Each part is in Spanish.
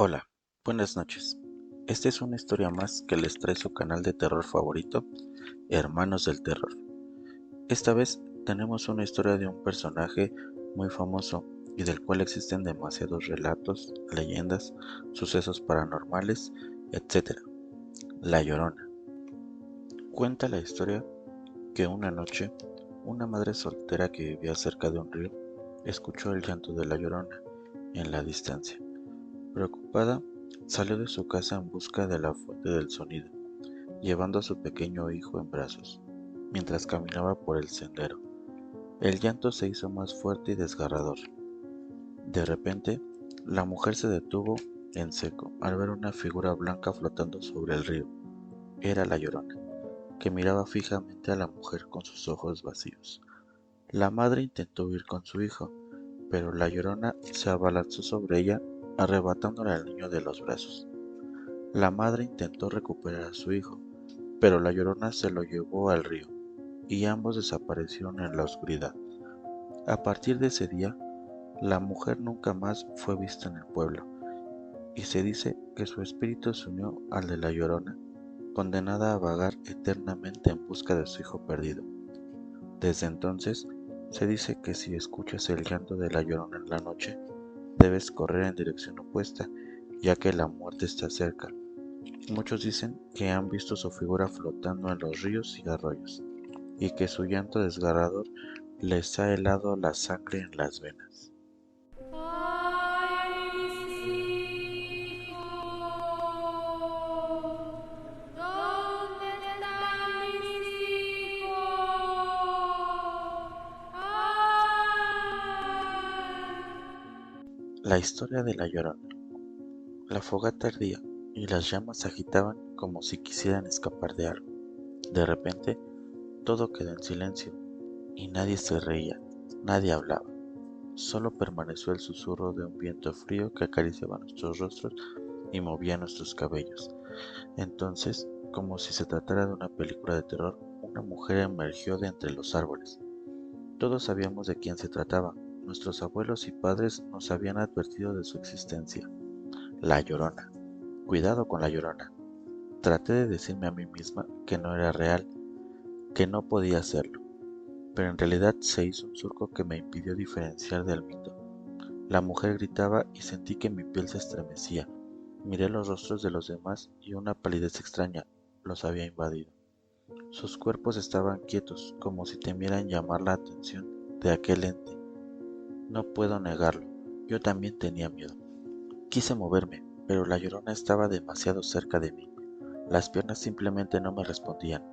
Hola, buenas noches. Esta es una historia más que les trae su canal de terror favorito, Hermanos del Terror. Esta vez tenemos una historia de un personaje muy famoso y del cual existen demasiados relatos, leyendas, sucesos paranormales, etcétera. La Llorona. Cuenta la historia que una noche, una madre soltera que vivía cerca de un río escuchó el llanto de la Llorona en la distancia. Preocupada, salió de su casa en busca de la fuente del sonido, llevando a su pequeño hijo en brazos. Mientras caminaba por el sendero, el llanto se hizo más fuerte y desgarrador. De repente, la mujer se detuvo en seco al ver una figura blanca flotando sobre el río. Era la Llorona, que miraba fijamente a la mujer con sus ojos vacíos. La madre intentó huir con su hijo, pero la Llorona se abalanzó sobre ella, arrebatándole al niño de los brazos. La madre intentó recuperar a su hijo, pero la Llorona se lo llevó al río, y ambos desaparecieron en la oscuridad. A partir de ese día, la mujer nunca más fue vista en el pueblo, y se dice que su espíritu se unió al de la Llorona, condenada a vagar eternamente en busca de su hijo perdido. Desde entonces, se dice que si escuchas el llanto de la Llorona en la noche, debes correr en dirección opuesta, ya que la muerte está cerca. Muchos dicen que han visto su figura flotando en los ríos y arroyos, y que su llanto desgarrador les ha helado la sangre en las venas. Ay, mis hijos, ¿dónde están mis hijos? Ay. La historia de la Llorona. La fogata ardía y las llamas se agitaban como si quisieran escapar de algo. De repente, todo quedó en silencio y nadie se reía, nadie hablaba. Solo permaneció el susurro de un viento frío que acariciaba nuestros rostros y movía nuestros cabellos. Entonces, como si se tratara de una película de terror, una mujer emergió de entre los árboles. Todos sabíamos de quién se trataba. Nuestros abuelos y padres nos habían advertido de su existencia. La Llorona. Cuidado con la Llorona. Traté de decirme a mí misma que no era real, que no podía hacerlo, pero en realidad se hizo un surco que me impidió diferenciar del mito. La mujer gritaba y sentí que mi piel se estremecía. Miré los rostros de los demás y una palidez extraña los había invadido. Sus cuerpos estaban quietos, como si temieran llamar la atención de aquel ente. No puedo negarlo, yo también tenía miedo. Quise moverme, pero la Llorona estaba demasiado cerca de mí. Las piernas simplemente no me respondían.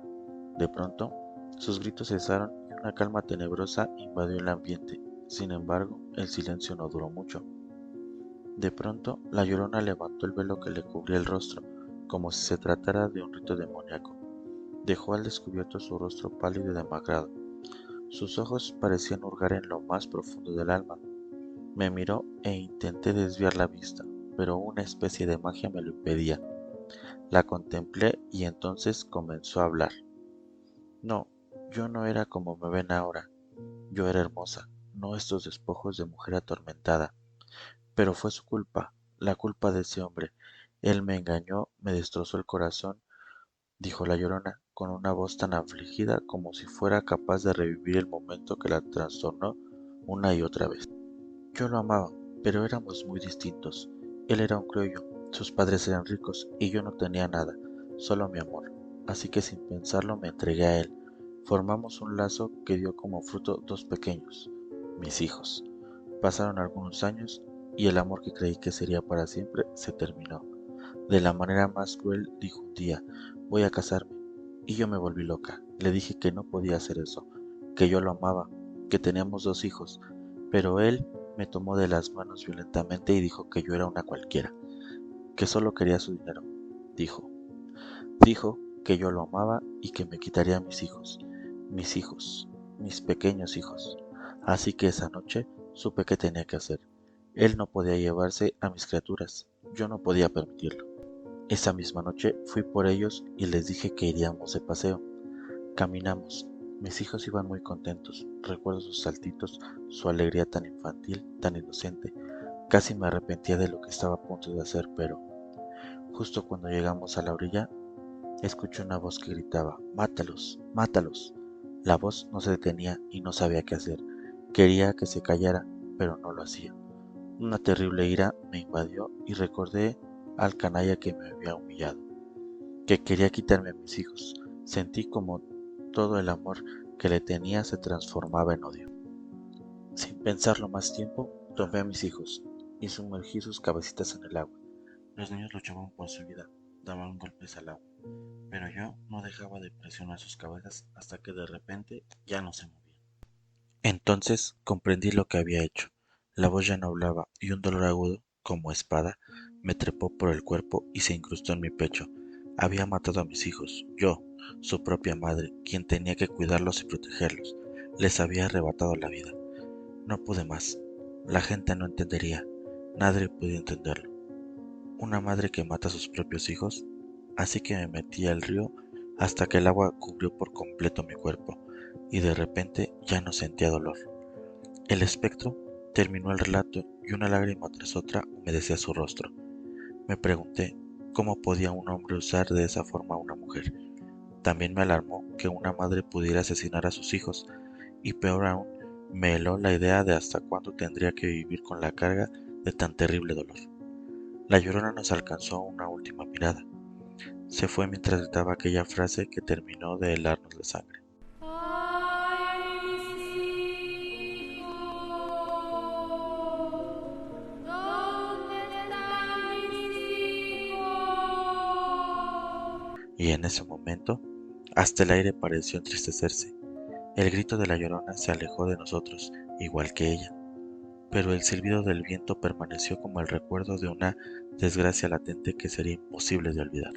De pronto, sus gritos cesaron y una calma tenebrosa invadió el ambiente. Sin embargo, el silencio no duró mucho. De pronto, la Llorona levantó el velo que le cubría el rostro, como si se tratara de un rito demoníaco. Dejó al descubierto su rostro pálido y demacrado. Sus ojos parecían hurgar en lo más profundo del alma. Me miró e intenté desviar la vista, pero una especie de magia me lo impedía. La contemplé y entonces comenzó a hablar. No, yo no era como me ven ahora. Yo era hermosa, no estos despojos de mujer atormentada. Pero fue su culpa, la culpa de ese hombre. Él me engañó, me destrozó el corazón, dijo la Llorona, con una voz tan afligida como si fuera capaz de revivir el momento que la trastornó una y otra vez. Yo lo amaba, pero éramos muy distintos. Él era un criollo, sus padres eran ricos y yo no tenía nada, solo mi amor. Así que sin pensarlo me entregué a él. Formamos un lazo que dio como fruto dos pequeños, mis hijos. Pasaron algunos años y el amor que creí que sería para siempre se terminó. De la manera más cruel dijo un día, voy a casarme. Y yo me volví loca. Le dije que no podía hacer eso, que yo lo amaba, que teníamos dos hijos, pero él me tomó de las manos violentamente y dijo que yo era una cualquiera, que solo quería su dinero. Dijo, dijo que yo lo amaba y que me quitaría a mis hijos, mis pequeños hijos. Así que esa noche supe qué tenía que hacer. Él no podía llevarse a mis criaturas, yo no podía permitirlo. Esa misma noche fui por ellos y les dije que iríamos de paseo. Caminamos. Mis hijos iban muy contentos. Recuerdo sus saltitos, su alegría tan infantil, tan inocente. Casi me arrepentía de lo que estaba a punto de hacer, pero justo cuando llegamos a la orilla, escuché una voz que gritaba: ¡Mátalos! ¡Mátalos! La voz no se detenía y no sabía qué hacer. Quería que se callara, pero no lo hacía. Una terrible ira me invadió y recordé al canalla que me había humillado, que quería quitarme a mis hijos. Sentí como todo el amor que le tenía se transformaba en odio. Sin pensarlo más tiempo, tomé a mis hijos y sumergí sus cabecitas en el agua. Los niños luchaban por su vida, daban golpes al agua, pero yo no dejaba de presionar sus cabezas hasta que de repente ya no se movían. Entonces comprendí lo que había hecho. La voz ya no hablaba y un dolor agudo, como espada, me trepó por el cuerpo y se incrustó en mi pecho. Había matado a mis hijos, yo, su propia madre, quien tenía que cuidarlos y protegerlos. Les había arrebatado la vida. No pude más. La gente no entendería. Nadie podía entenderlo. Una madre que mata a sus propios hijos. Así que me metí al río hasta que el agua cubrió por completo mi cuerpo y de repente ya no sentía dolor. El espectro terminó el relato y una lágrima tras otra humedecía su rostro. Me pregunté cómo podía un hombre usar de esa forma a una mujer. También me alarmó que una madre pudiera asesinar a sus hijos y peor aún, me heló la idea de hasta cuándo tendría que vivir con la carga de tan terrible dolor. La Llorona nos alcanzó una última mirada. Se fue mientras gritaba aquella frase que terminó de helarnos la sangre. Ay, mis hijos, ¿dónde están mis hijos? Y en ese momento, hasta el aire pareció entristecerse. El grito de la Llorona se alejó de nosotros, igual que ella, pero el silbido del viento permaneció como el recuerdo de una desgracia latente que sería imposible de olvidar.